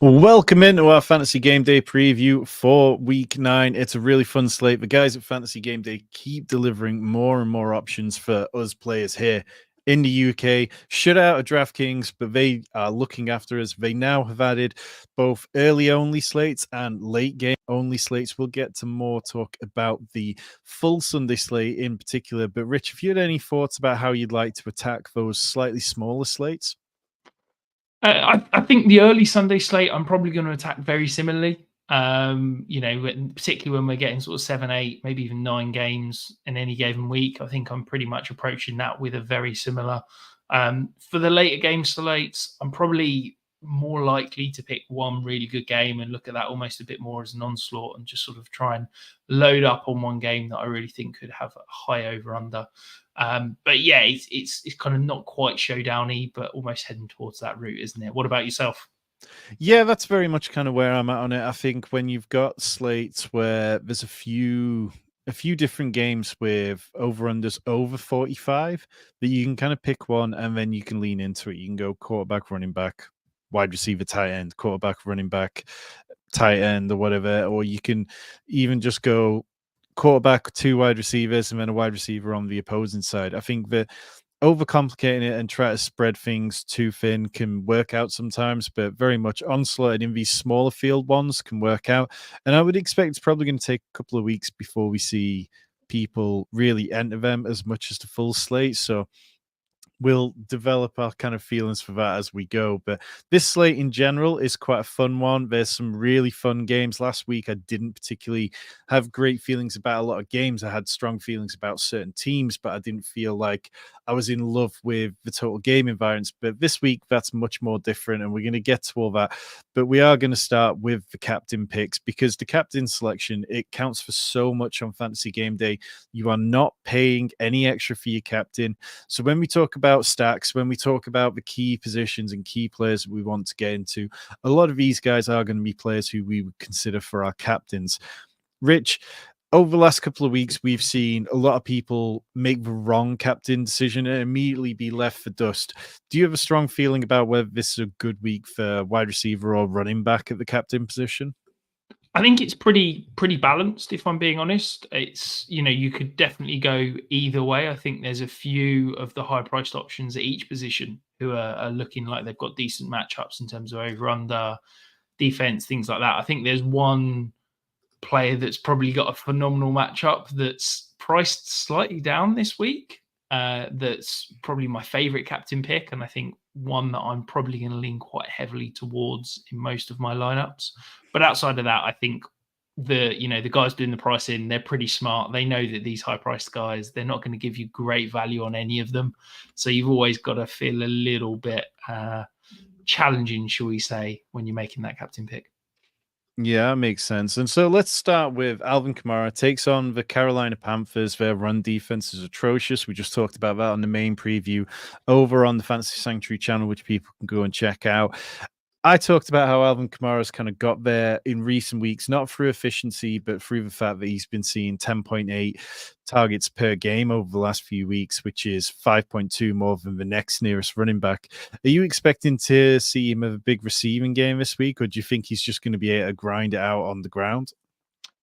Welcome into our Fantasy Game Day preview for Week 9. It's a really fun slate. The guys at Fantasy Game Day keep delivering more and more options for us players here in the UK. Shut out of DraftKings, but they are looking after us. They now have added both early-only slates and late-game-only slates. We'll get to more talk about the full Sunday slate in particular. But Rich, if you had any thoughts about how you'd like to attack those slightly smaller slates? I think the early Sunday slate, I'm probably going to attack very similarly. Particularly when we're getting sort of 7, 8, maybe even 9 games in any given week. I think I'm pretty much approaching that with a very similar. For the later game slates, I'm probably more likely to pick one really good game and look at that almost a bit more as an onslaught and just sort of try and load up on one game that I really think could have a high over-under. But yeah, it's kind of not quite showdowny, but almost heading towards that route, isn't it? What about yourself? Yeah, that's very much kind of where I'm at on it. I think when you've got slates where there's a few different games with over-unders over 45, that you can kind of pick one and then you can lean into it. You can go quarterback, running back, wide receiver, tight end, quarterback, running back, tight end, or whatever. Or you can even just go quarterback, 2 wide receivers, and then a wide receiver on the opposing side. I think that overcomplicating it and try to spread things too thin can work out sometimes, but very much onslaught in these smaller field ones can work out. And I would expect it's probably going to take a couple of weeks before we see people really enter them as much as the full slate. So we'll develop our kind of feelings for that as we go. But this slate in general is quite a fun one. There's some really fun games. Last week, I didn't particularly have great feelings about a lot of games. I had strong feelings about certain teams, but I didn't feel like I was in love with the total game environments. But this week, that's much more different, and we're going to get to all that. But we are going to start with the captain picks, because the captain selection, it counts for so much on Fantasy Game Day. You are not paying any extra for your captain. So when we talk about stacks, when we talk about the key positions and key players that we want to get into, a lot of these guys are going to be players who we would consider for our captains. Rich, over the last couple of weeks, we've seen a lot of people make the wrong captain decision and immediately be left for dust. Do you have a strong feeling about whether this is a good week for wide receiver or running back at the captain position? I think it's pretty balanced, if I'm being honest. It's, you could definitely go either way. I think there's a few of the high priced options at each position who are looking like they've got decent matchups in terms of over under defense, things like that. I think there's one player that's probably got a phenomenal matchup that's priced slightly down this week. That's probably my favorite captain pick, and I think one that I'm probably going to lean quite heavily towards in most of my lineups. But outside of that, I think the guys doing the pricing, they're pretty smart. They know that these high priced guys, they're not going to give you great value on any of them. So you've always got to feel a little bit challenging, shall we say, when you're making that captain pick. Yeah, makes sense. And so let's start with Alvin Kamara takes on the Carolina Panthers. Their run defense is atrocious. We just talked about that on the main preview over on the Fantasy Sanctuary channel, which people can go and check out. I talked about how Alvin Kamara's kind of got there in recent weeks, not through efficiency, but through the fact that he's been seeing 10.8 targets per game over the last few weeks, which is 5.2 more than the next nearest running back. Are you expecting to see him have a big receiving game this week, or do you think he's just going to be able to grind it out on the ground?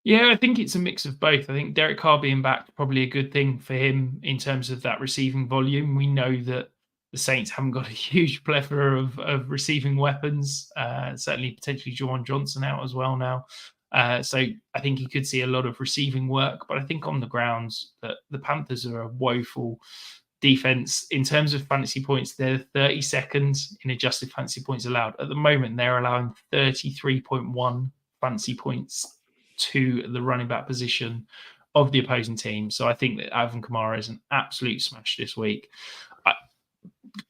Yeah, I think it's a mix of both. I think Derek Carr being back probably a good thing for him in terms of that receiving volume. We know that the Saints haven't got a huge plethora of receiving weapons. Certainly, potentially Juwan Johnson out as well now. So I think he could see a lot of receiving work. But I think on the grounds that the Panthers are a woeful defense in terms of fantasy points. They're 32nd in adjusted fantasy points allowed. At the moment, they're allowing 33.1 fantasy points to the running back position of the opposing team. So I think that Alvin Kamara is an absolute smash this week.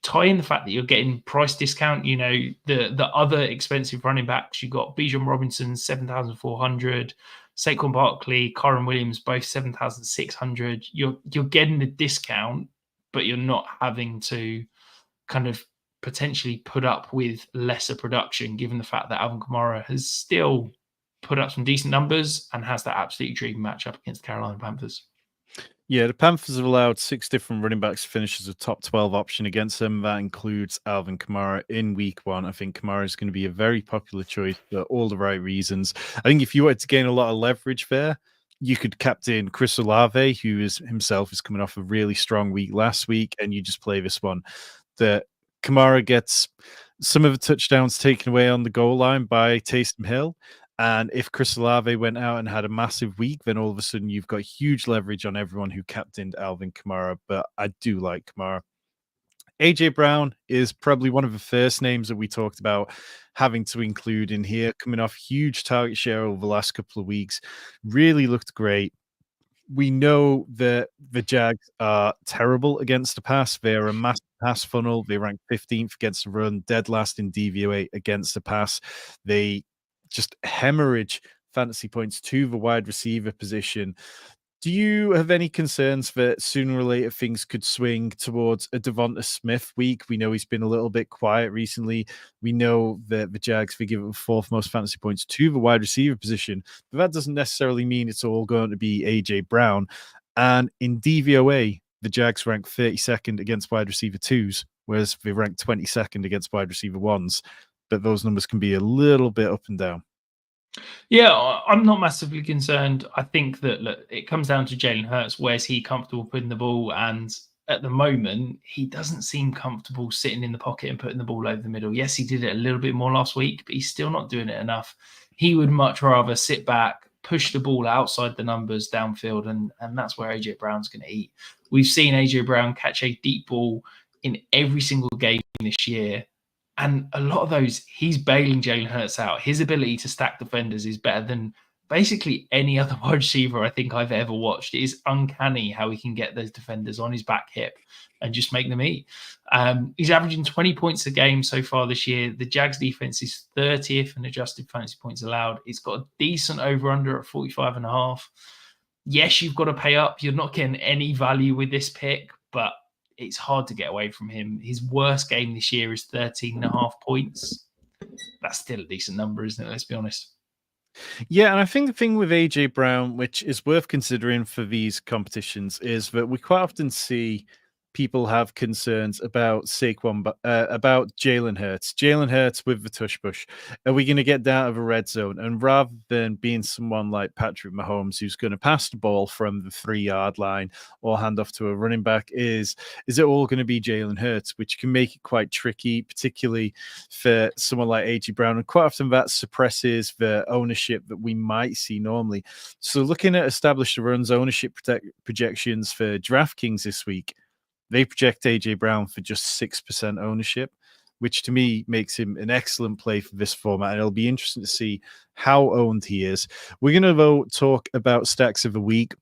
Tie in the fact that you're getting price discount, the other expensive running backs, you've got Bijan Robinson, 7,400, Saquon Barkley, Kyron Williams, both 7,600. You're getting the discount, but you're not having to kind of potentially put up with lesser production, given the fact that Alvin Kamara has still put up some decent numbers and has that absolutely intriguing matchup against the Carolina Panthers. Yeah, the Panthers have allowed 6 different running backs to finish as a top 12 option against them. That includes Alvin Kamara in week 1. I think Kamara is going to be a very popular choice for all the right reasons. I think if you wanted to gain a lot of leverage there, you could captain Chris Olave, who is himself is coming off a really strong week last week, and you just play this one. That Kamara gets some of the touchdowns taken away on the goal line by Taysom Hill. And if Chris Olave went out and had a massive week, then all of a sudden you've got huge leverage on everyone who captained Alvin Kamara. But I do like Kamara. AJ Brown is probably one of the first names that we talked about having to include in here, coming off huge target share over the last couple of weeks. Really looked great. We know that the Jags are terrible against the pass. They're a massive pass funnel. They rank 15th against the run, dead last in DVOA against the pass. They just hemorrhage fantasy points to the wide receiver position. Do you have any concerns that sooner or later things could swing towards a Devonta Smith week? We know he's been a little bit quiet recently. We know that the Jags, they give up 4th most fantasy points to the wide receiver position, but that doesn't necessarily mean it's all going to be AJ Brown. And in DVOA, the Jags rank 32nd against wide receiver 2s, whereas they rank 22nd against wide receiver 1s. But those numbers can be a little bit up and down. Yeah, I'm not massively concerned. I think that look, it comes down to Jalen Hurts. Where's he comfortable putting the ball? And at the moment, he doesn't seem comfortable sitting in the pocket and putting the ball over the middle. Yes, he did it a little bit more last week, but he's still not doing it enough. He would much rather sit back, push the ball outside the numbers downfield, and that's where AJ Brown's going to eat. We've seen AJ Brown catch a deep ball in every single game this year. And a lot of those, he's bailing Jalen Hurts out. His ability to stack defenders is better than basically any other wide receiver I think I've ever watched. It is uncanny how he can get those defenders on his back hip and just make them eat. He's averaging 20 points a game so far this year. The Jags defense is 30th in adjusted fantasy points allowed. It's got a decent over-under at 45.5. Yes, you've got to pay up. You're not getting any value with this pick, but it's hard to get away from him. His worst game this year is 13.5 points. That's still a decent number, isn't it? Let's be honest. Yeah, and I think the thing with AJ Brown, which is worth considering for these competitions, is that we quite often see people have concerns about about Jalen Hurts. Jalen Hurts with the tush push. Are we going to get down to the red zone? And rather than being someone like Patrick Mahomes, who's going to pass the ball from the 3-yard line or hand off to a running back, is it all going to be Jalen Hurts, which can make it quite tricky, particularly for someone like AJ Brown. And quite often that suppresses the ownership that we might see normally. So looking at established runs ownership projections for DraftKings this week, they project AJ Brown for just 6% ownership, which to me makes him an excellent play for this format. And it'll be interesting to see how owned he is. We're going to talk about stacks of the week.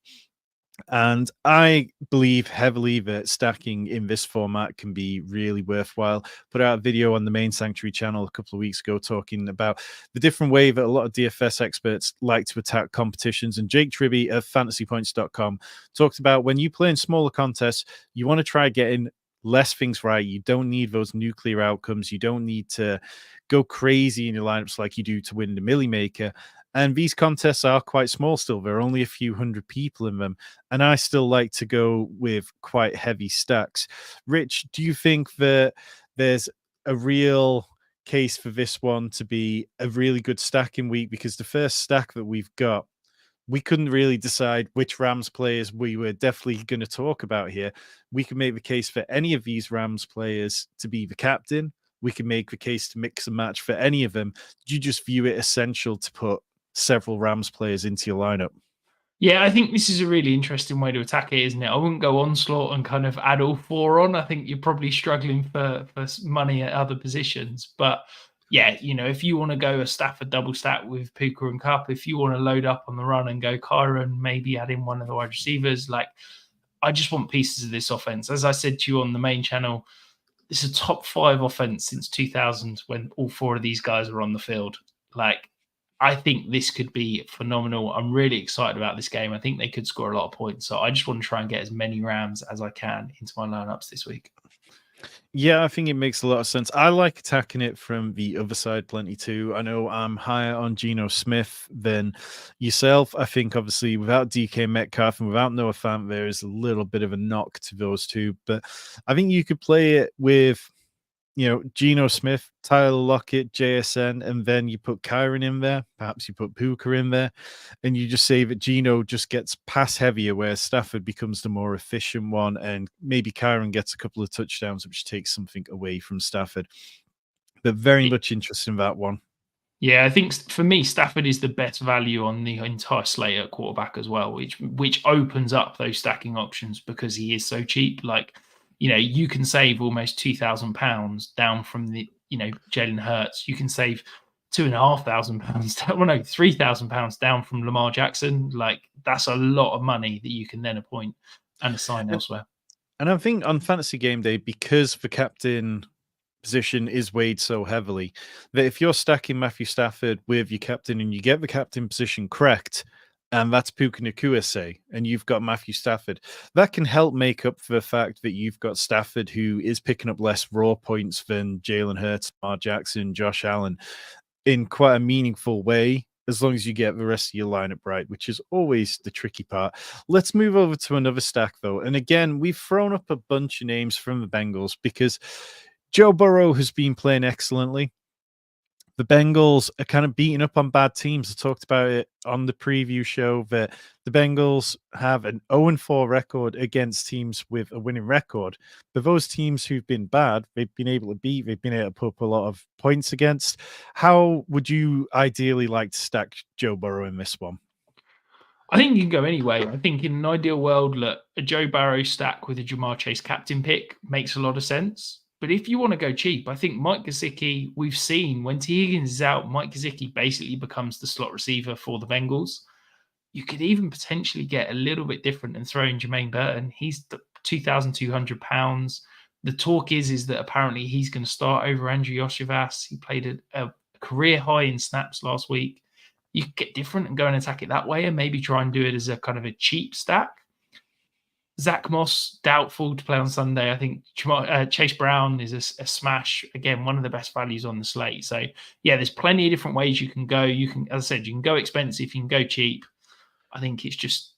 And I believe heavily that stacking in this format can be really worthwhile. Put out a video on the main Sanctuary channel a couple of weeks ago talking about the different way that a lot of DFS experts like to attack competitions. And Jake Tribby of fantasypoints.com talked about when you play in smaller contests, you want to try getting less things right. You don't need those nuclear outcomes. You don't need to go crazy in your lineups like you do to win the Millie Maker. And these contests are quite small still. There are only a few hundred people in them. And I still like to go with quite heavy stacks. Rich, do you think that there's a real case for this one to be a really good stacking week? Because the first stack that we've got, we couldn't really decide which Rams players we were definitely going to talk about here. We could make the case for any of these Rams players to be the captain. We can make the case to mix and match for any of them. Do you just view it essential to put several Rams players into your lineup? Yeah, I think this is a really interesting way to attack it, isn't it? I wouldn't go onslaught and kind of add all 4 on. I think you're probably struggling for money at other positions. But yeah, if you want to go a Stafford double stack with Puka and Cup, if you want to load up on the run and go Kyron, maybe add in one of the wide receivers, I just want pieces of this offense. As I said to you on the main channel, this is a top 5 offense since 2000 when all 4 of these guys are on the field. I think this could be phenomenal. I'm really excited about this game. I think they could score a lot of points. So I just want to try and get as many Rams as I can into my lineups this week. Yeah, I think it makes a lot of sense. I like attacking it from the other side plenty too. I know I'm higher on Geno Smith than yourself. I think obviously without DK Metcalf and without Noah Fant, there is a little bit of a knock to those two. But I think you could play it with, Geno Smith, Tyler Lockett, JSN, and then you put Kyron in there. Perhaps you put Puka in there, and you just say that Geno just gets pass heavier, where Stafford becomes the more efficient one, and maybe Kyron gets a couple of touchdowns, which takes something away from Stafford. But very much interested in that one. Yeah, I think for me, Stafford is the best value on the entire slate at quarterback as well, which opens up those stacking options because he is so cheap. Like, you can save almost £2,000 down from the Jalen Hurts. You can save £2,500 down, well, no, £3,000 down from Lamar Jackson. Like, that's a lot of money that you can then appoint and assign And, elsewhere. and I think on Fantasy Game Day, because the captain position is weighed so heavily, that if you're stacking Matthew Stafford with your captain and you get the captain position correct, and that's Puka Nacua, say, and you've got Matthew Stafford, that can help make up for the fact that you've got Stafford, who is picking up less raw points than Jalen Hurts, Lamar Jackson, Josh Allen, in quite a meaningful way, as long as you get the rest of your lineup right, which is always the tricky part. Let's move over to another stack, though. And again, we've thrown up a bunch of names from the Bengals because Joe Burrow has been playing excellently. The Bengals are kind of beating up on bad teams. I talked about it on the preview show that the Bengals have an 0-4 record against teams with a winning record. But those teams who've been bad, they've been able to beat, they've been able to put up a lot of points against. How would you ideally like to stack Joe Burrow in this one? I think you can go anyway. I think in an ideal world, look, a Joe Barrow stack with a Jamar Chase captain pick makes a lot of sense. But if you want to go cheap, I think Mike Gesicki, we've seen when T. Higgins is out, Mike Gesicki basically becomes the slot receiver for the Bengals. You could even potentially get a little bit different and throw in Jermaine Burton. He's £2,200. The talk is that apparently he's going to start over Andrew Yoshivas. He played a career high in snaps last week. You could get different and go and attack it that way and maybe try and do it as a kind of a cheap stack. Zach Moss, doubtful to play on Sunday. I think Chase Brown is a smash. Again, one of the best values on the slate. So, yeah, there's plenty of different ways you can go. You can, as I said, you can go expensive, you can go cheap. I think it's just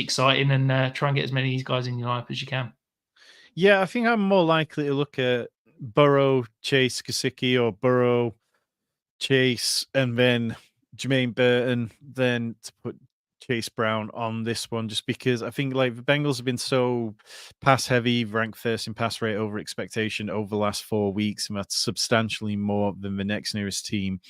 exciting and try and get as many of these guys in your lineup as you can. Yeah, I think I'm more likely to look at Burrow, Chase, Gesicki, or Burrow, Chase, and then Jermaine Burton, then to put Chase Brown on this one, just because I think like the Bengals have been so pass heavy, ranked first in pass rate over expectation over the last 4 weeks, and that's substantially more than the next nearest team.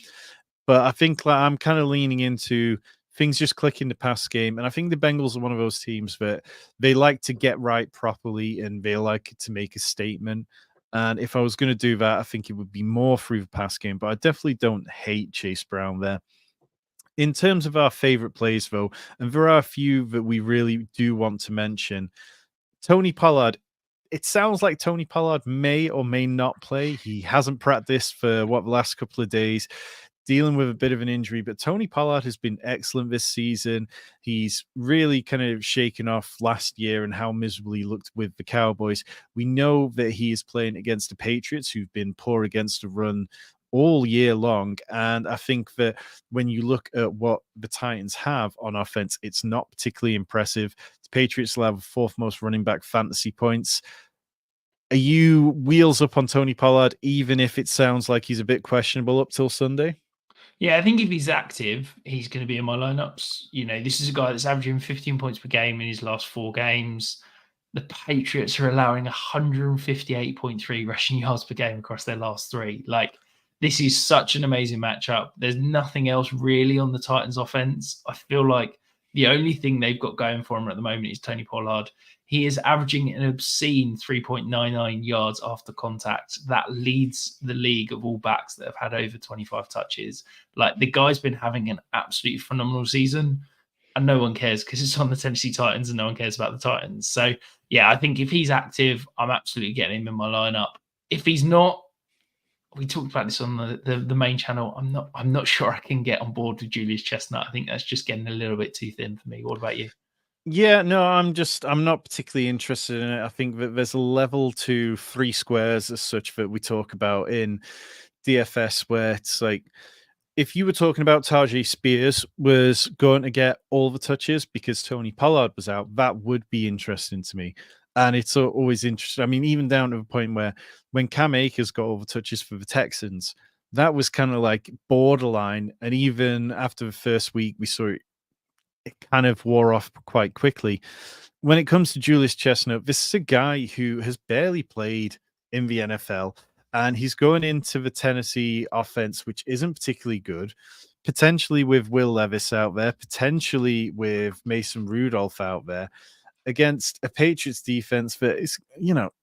But I think like I'm kind of leaning into things just click in the pass game. And I think the Bengals are one of those teams that they like to get right properly and they like to make a statement. And if I was going to do that, I think it would be more through the pass game. But I definitely don't hate Chase Brown there. In terms of our favorite plays, though, and there are a few that we really do want to mention, Tony Pollard. It sounds like Tony Pollard may or may not play. He hasn't practiced for the last couple of days, dealing with a bit of an injury, but Tony Pollard has been excellent this season. He's really kind of shaken off last year and how miserably he looked with the Cowboys. We know that he is playing against the Patriots, who've been poor against the run all year long. And I think that when you look at what the Titans have on offense, it's not particularly impressive. The Patriots will have fourth most running back fantasy points. Are you wheels up on Tony Pollard, even if it sounds like he's a bit questionable up till Sunday? Yeah, I think if he's active, he's going to be in my lineups. This is a guy that's averaging 15 points per game in his last 4 games. The Patriots are allowing 158.3 rushing yards per game across their last 3. Like, this is such an amazing matchup. There's nothing else really on the Titans offense. I feel like the only thing they've got going for them at the moment is Tony Pollard. He is averaging an obscene 3.99 yards after contact. That leads the league of all backs that have had over 25 touches. Like, the guy's been having an absolutely phenomenal season, and no one cares because it's on the Tennessee Titans and no one cares about the Titans. So, yeah, I think if he's active, I'm absolutely getting him in my lineup. If he's not, we talked about this on the main channel. I'm not sure I can get on board with Julius Chestnut. I think that's just getting a little bit too thin for me. What about you? Yeah, no, I'm not particularly interested in it. I think that there's a level to three squares as such that we talk about in DFS where it's like if you were talking about Tajay Spears was going to get all the touches because Tony Pollard was out, that would be interesting to me. And it's always interesting. I mean, even down to the point where when Cam Akers got all the touches for the Texans, that was kind of like borderline. And even after the first week, we saw it kind of wore off quite quickly. When it comes to Julius Chestnut, this is a guy who has barely played in the NFL, and he's going into the Tennessee offense, which isn't particularly good. Potentially with Will Levis out there, potentially with Mason Rudolph out there, against a Patriots defense that is,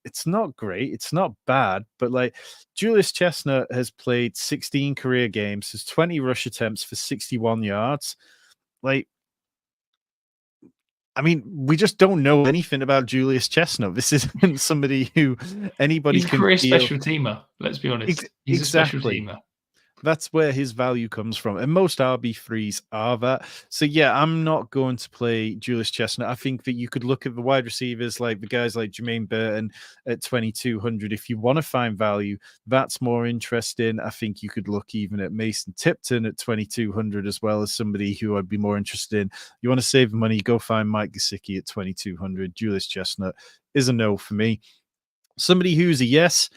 it's not great, it's not bad, but like Julius Chestnut has played 16 career games, has 20 rush attempts for 61 yards. Like, I mean, we just don't know anything about Julius Chestnut. This isn't somebody who anybody He's a can career feel. special teamer. Let's be honest. He's a special Exactly. teamer. That's where his value comes from. And most RB3s are that. So, yeah, I'm not going to play Julius Chestnut. I think that you could look at the wide receivers, like the guys like Jermaine Burton at 2,200. If you want to find value, that's more interesting. I think you could look even at Mason Tipton at 2,200 as well as somebody who I'd be more interested in. You want to save money, go find Mike Gesicki at 2,200. Julius Chestnut is a no for me. Somebody who's a yes,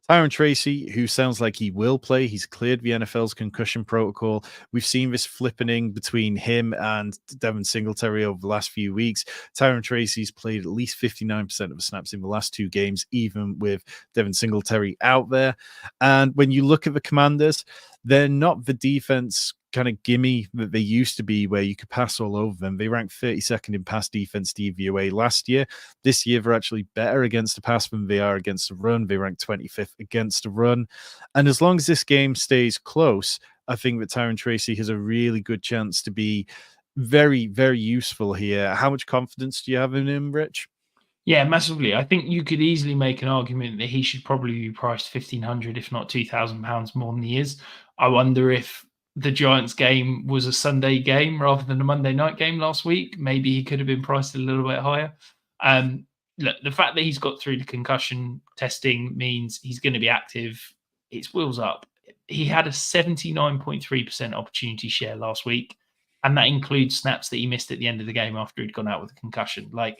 Tyron Tracy, who sounds like he will play. He's cleared the NFL's concussion protocol. We've seen this flippening between him and Devin Singletary over the last few weeks. Tyron Tracy's played at least 59% of the snaps in the last two games, even with Devin Singletary out there. And when you look at the Commanders, they're not the defense kind of gimme that they used to be where you could pass all over them. They ranked 32nd in pass defense DVOA last year. This year, they're actually better against the pass than they are against the run. They rank 25th against the run. And as long as this game stays close, I think that Tyron Tracy has a really good chance to be very, very useful here. How much confidence do you have in him, Rich? Yeah, massively. I think you could easily make an argument that he should probably be priced 1,500, if not £2,000 more than he is. I wonder if the Giants game was a Sunday game rather than a Monday night game last week. Maybe he could have been priced a little bit higher. Look, the fact that he's got through the concussion testing means he's going to be active. It's wheels up. He had a 79.3% opportunity share last week, and that includes snaps that he missed at the end of the game after he'd gone out with a concussion. Like,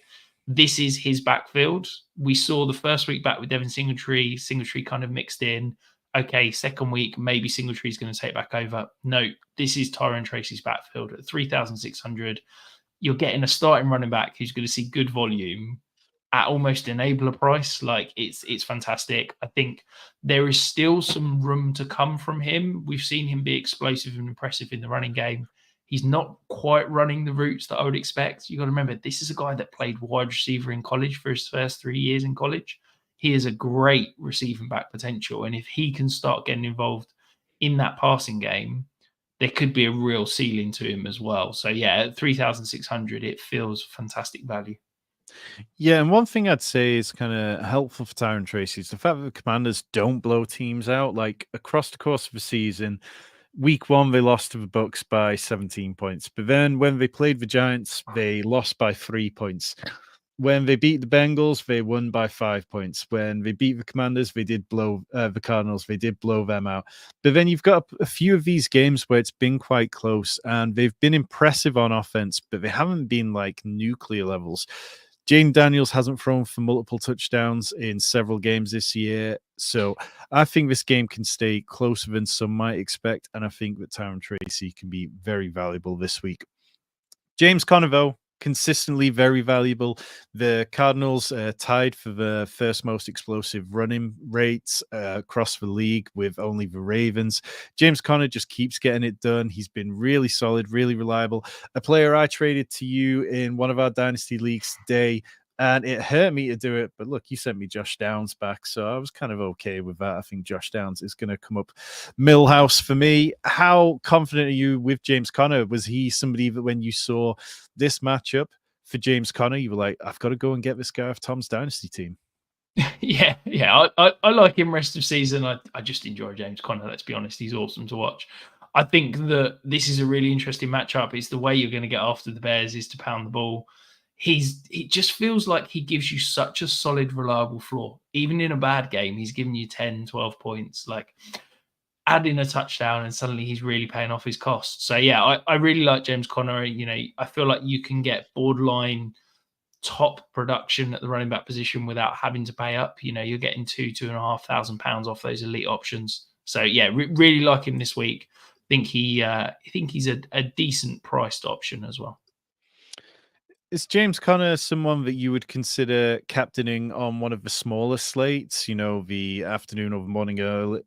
this is his backfield. We saw the first week back with Devin Singletary. Singletary kind of mixed in. Okay, second week, maybe Singletary's going to take back over. No, this is Tyron Tracy's backfield at 3,600. You're getting a starting running back who's going to see good volume at almost enabler price. Like, it's fantastic. I think there is still some room to come from him. We've seen him be explosive and impressive in the running game. He's not quite running the routes that I would expect. You got to remember, this is a guy that played wide receiver in college for his first 3 years in college. He is a great receiving back potential. And if he can start getting involved in that passing game, there could be a real ceiling to him as well. So yeah, at 3,600, it feels fantastic value. Yeah, and one thing I'd say is kind of helpful for Tyron Tracy is the fact that the Commanders don't blow teams out. Like across the course of the season, week one they lost to the Bucks by 17 points, but then when they played the Giants, they lost by 3 points. When they beat the Bengals, they won by 5 points. When they beat the Commanders, they did blow the Cardinals. They did blow them out. But then you've got a few of these games where it's been quite close and they've been impressive on offense, but they haven't been like nuclear levels. Jane Daniels hasn't thrown for multiple touchdowns in several games this year. So I think this game can stay closer than some might expect. And I think that Tyron Tracy can be very valuable this week. James Conner, though, consistently very valuable. The Cardinals tied for the first most explosive running rates across the league with only the Ravens. James Conner just keeps getting it done. He's been really solid, really reliable. A player I traded to you in one of our dynasty leagues today, and it hurt me to do it. But look, you sent me Josh Downs back, so I was kind of okay with that. I think Josh Downs is going to come up Millhouse for me. How confident are you with James Conner? Was he somebody that when you saw this matchup for James Conner, you were like, I've got to go and get this guy off Tom's dynasty team? Yeah. I like him rest of season. I just enjoy James Conner. Let's be honest, he's awesome to watch. I think that this is a really interesting matchup. It's the way you're going to get after the Bears is to pound the ball. it just feels like he gives you such a solid, reliable floor. Even in a bad game, he's giving you 10, 12 points. Like, add in a touchdown and suddenly he's really paying off his costs. So yeah, I really like James Conner. You know, I feel like you can get borderline top production at the running back position without having to pay up. You know, you're getting £2,500 off those elite options. So yeah, really like him this week. I think he's a decent priced option as well. Is James Conner someone that you would consider captaining on one of the smaller slates? You know, the afternoon or morning early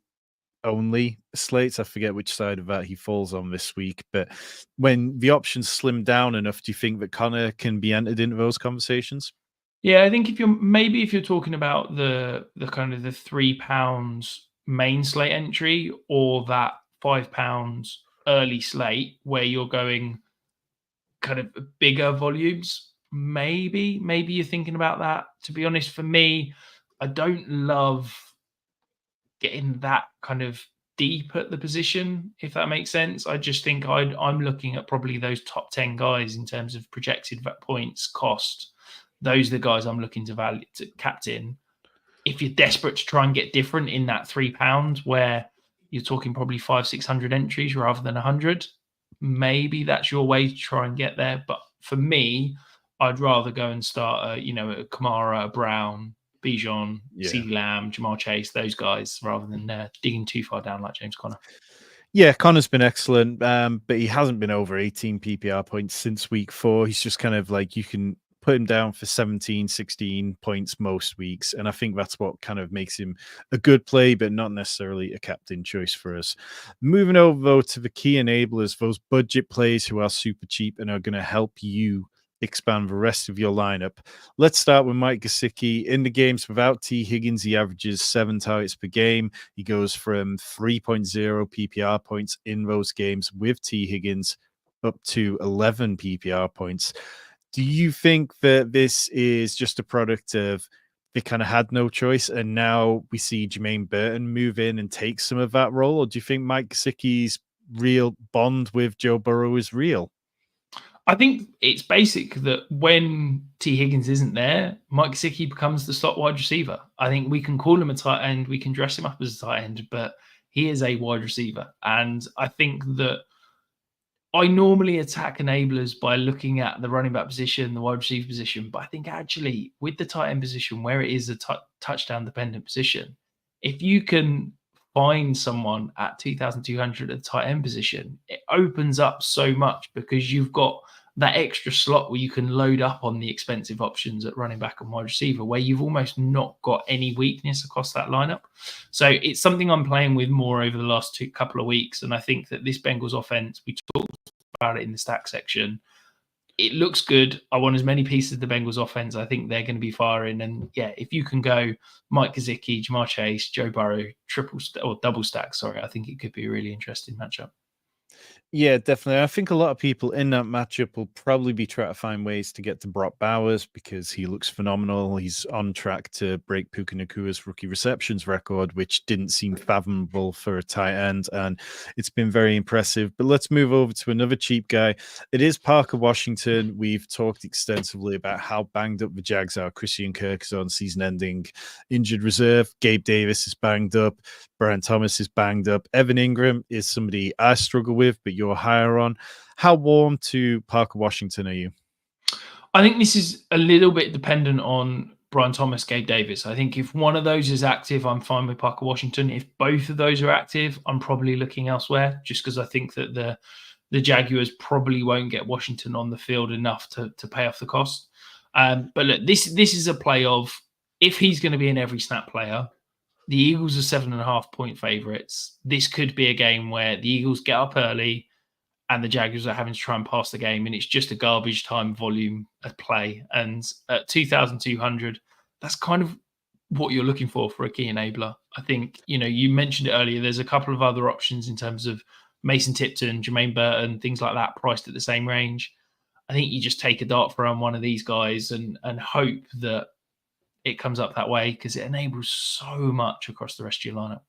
only slates. I forget which side of that he falls on this week, but when the options slim down enough, do you think that Connor can be entered into those conversations? Yeah, I think if you're talking about the kind of the £3 main slate entry or that £5 early slate where you're going kind of bigger volumes, maybe you're thinking about that. To be honest, for me, I don't love getting that kind of deep at the position, if that makes sense. I just think I'm looking at probably those top 10 guys in terms of projected points, cost. Those are the guys I'm looking to captain. If you're desperate to try and get different in that £3, where you're talking probably 500-600 entries rather than 100, maybe that's your way to try and get there. But for me, I'd rather go and start a Kamara, a Brown, Bijan, Yeah. CeeDee Lamb, Jamar Chase, those guys, rather than digging too far down like James Conner. Yeah, Connor's been excellent, but he hasn't been over 18 PPR points since week 4. He's just kind of like, you can put him down for 17, 16 points most weeks, and I think that's what kind of makes him a good play, but not necessarily a captain choice for us. Moving over, though, to the key enablers, those budget plays who are super cheap and are going to help you expand the rest of your lineup. Let's start with Mike Gesicki. In the games without T. Higgins, he averages 7 targets per game. He goes from 3.0 PPR points in those games with T. Higgins up to 11 PPR points. Do you think that this is just a product of they kind of had no choice and now we see Jermaine Burton move in and take some of that role? Or do you think Mike Gesicki's real bond with Joe Burrow is real? I think it's basic that when T. Higgins isn't there, Mike Gesicki becomes the slot wide receiver. I think we can call him a tight end, we can dress him up as a tight end, but he is a wide receiver. And I think that I normally attack enablers by looking at the running back position, the wide receiver position. But I think actually with the tight end position, where it is a touchdown dependent position, if you can find someone at 2,200 at the tight end position, it opens up so much because you've got that extra slot where you can load up on the expensive options at running back and wide receiver, where you've almost not got any weakness across that lineup. So it's something I'm playing with more over the last couple of weeks. And I think that this Bengals offense, we talked about it in the stack section. It looks good. I want as many pieces of the Bengals offense. I think they're going to be firing. And yeah, if you can go Mike Gesicki, Jamar Chase, Joe Burrow, double stack, sorry, I think it could be a really interesting matchup. Yeah, definitely. I think a lot of people in that matchup will probably be trying to find ways to get to Brock Bowers because he looks phenomenal. He's on track to break Puka Nakua's rookie receptions record, which didn't seem fathomable for a tight end, and it's been very impressive. But let's move over to another cheap guy. It is Parker Washington. We've talked extensively about how banged up the Jags are. Christian Kirk is on season-ending injured reserve. Gabe Davis is banged up. Brian Thomas is banged up. Evan Ingram is somebody I struggle with, but you're higher on. How warm to Parker Washington are you? I think this is a little bit dependent on Brian Thomas, Gabe Davis. I think if one of those is active, I'm fine with Parker Washington. If both of those are active, I'm probably looking elsewhere, just because I think that the Jaguars probably won't get Washington on the field enough to pay off the cost. But look, this is a play of, if he's going to be an every snap player, the Eagles are 7.5 point favorites. This could be a game where the Eagles get up early and the Jaguars are having to try and pass the game, and it's just a garbage time volume of play. And at 2,200, that's kind of what you're looking for a key enabler. I think, you mentioned it earlier, there's a couple of other options in terms of Mason Tipton, Jermaine Burton, things like that, priced at the same range. I think you just take a dart throw on one of these guys and hope that it comes up that way, because it enables so much across the rest of your lineup.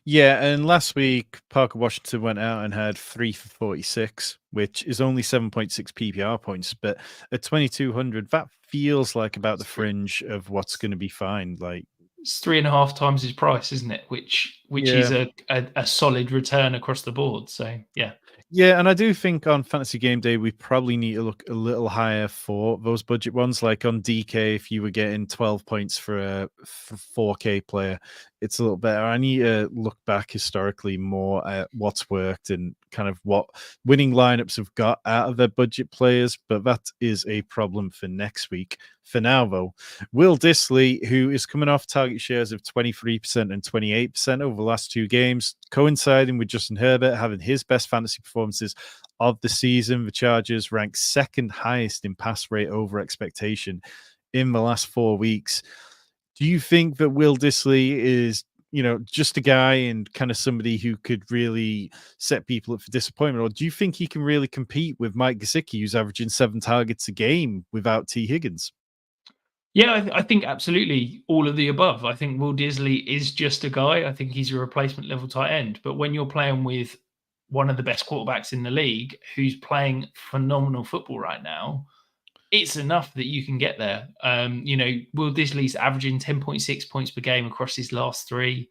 Yeah, and last week Parker Washington went out and had 3 for 46, which is only 7.6 PPR points, but at 2,200, that feels like about the It's three, fringe of what's going to be fine. Like, it's 3.5 times his price, isn't it? Which is yeah. a solid return across the board. So yeah. Yeah, and I do think on Fantasy Game Day we probably need to look a little higher for those budget ones. Like on DK, if you were getting 12 points for a 4K player, it's a little better. I need to look back historically more at what's worked and kind of what winning lineups have got out of their budget players, but that is a problem for next week. For now, though, Will Dissly, who is coming off target shares of 23% and 28% over the last 2 games, coinciding with Justin Herbert having his best fantasy performances of the season. The Chargers ranked second highest in pass rate over expectation in the last 4 weeks. Do you think that Will Dissly is, just a guy and kind of somebody who could really set people up for disappointment? Or do you think he can really compete with Mike Gesicki, who's averaging 7 targets a game without T. Higgins? Yeah, I think absolutely all of the above. I think Will Disley is just a guy. I think he's a replacement level tight end. But when you're playing with one of the best quarterbacks in the league who's playing phenomenal football right now, it's enough that you can get there. Will Disley's averaging 10.6 points per game across his last 3.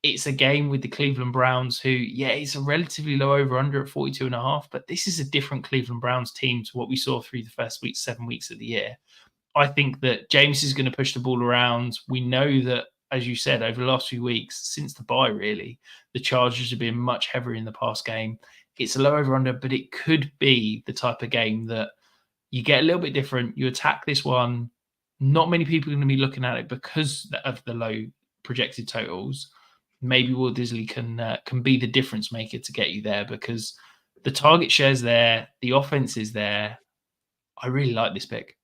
It's a game with the Cleveland Browns, who, yeah, it's a relatively low over under at 42.5, but this is a different Cleveland Browns team to what we saw through the first 7 weeks of the year. I think that James is going to push the ball around. We know that, as you said, over the last few weeks, since the bye, really, the Chargers have been much heavier in the pass game. It's a low over under, but it could be the type of game that you get a little bit different. You attack this one. Not many people are going to be looking at it because of the low projected totals. Maybe Will Disley can be the difference maker to get you there, because the target share's there, the offense is there. I really like this pick.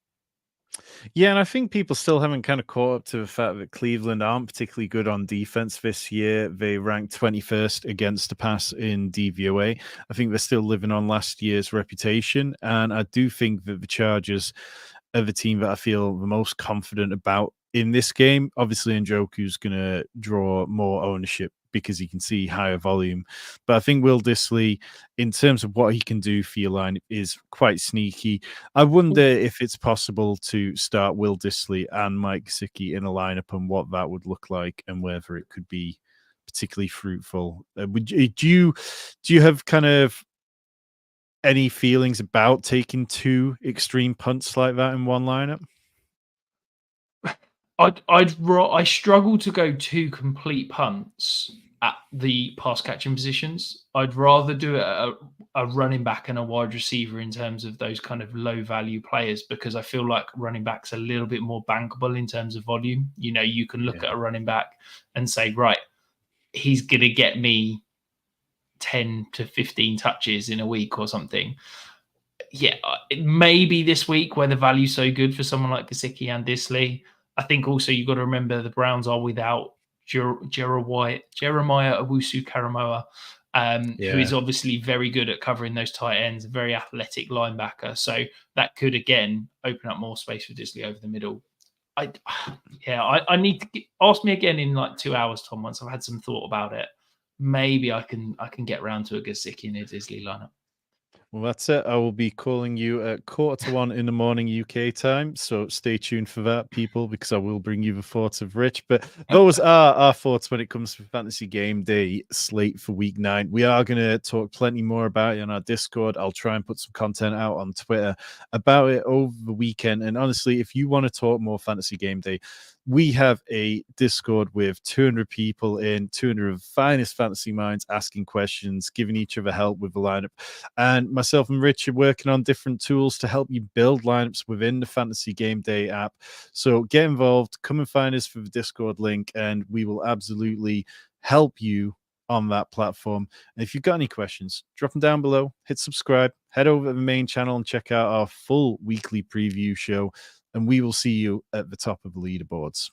Yeah, and I think people still haven't kind of caught up to the fact that Cleveland aren't particularly good on defense this year. They ranked 21st against the pass in DVOA. I think they're still living on last year's reputation. And I do think that the Chargers are the team that I feel the most confident about in this game. Obviously, Njoku's going to draw more ownership because he can see higher volume. But I think Will Dissly, in terms of what he can do for your line, is quite sneaky. I wonder if it's possible to start Will Dissly and Mike Gesicki in a lineup and what that would look like and whether it could be particularly fruitful. Do you have kind of any feelings about taking 2 extreme punts like that in one lineup? I struggle to go 2 complete punts at the pass catching positions. I'd rather do it at a running back and a wide receiver in terms of those kind of low value players, because I feel like running back's a little bit more bankable in terms of volume. You can look at a running back and say, right, he's going to get me 10 to 15 touches in a week or something. Yeah, maybe this week where the value's so good for someone like Gesicki and Disley. I think also you've got to remember the Browns are without Jeremiah Owusu-Karamoah, who Yeah. is obviously very good at covering those tight ends, a very athletic linebacker. So that could, again, open up more space for Disley over the middle. I need to ask me again in like 2 hours, Tom, once I've had some thought about it. Maybe I can get round to a Gesicki and a Disley lineup. Well, that's it. I will be calling you at 1:45 in the morning UK time. So stay tuned for that, people, because I will bring you the thoughts of Rich. But those are our thoughts when it comes to Fantasy Game Day slate for week 9. We are going to talk plenty more about it on our Discord. I'll try and put some content out on Twitter about it over the weekend. And honestly, if you want to talk more Fantasy Game Day, we have a Discord with 200 people in, 200 of the finest fantasy minds asking questions, giving each other help with the lineup. And myself and Rich are working on different tools to help you build lineups within the Fantasy Game Day app. So get involved, come and find us for the Discord link, and we will absolutely help you on that platform. And if you've got any questions, drop them down below, hit subscribe, head over to the main channel and check out our full weekly preview show. And we will see you at the top of the leaderboards.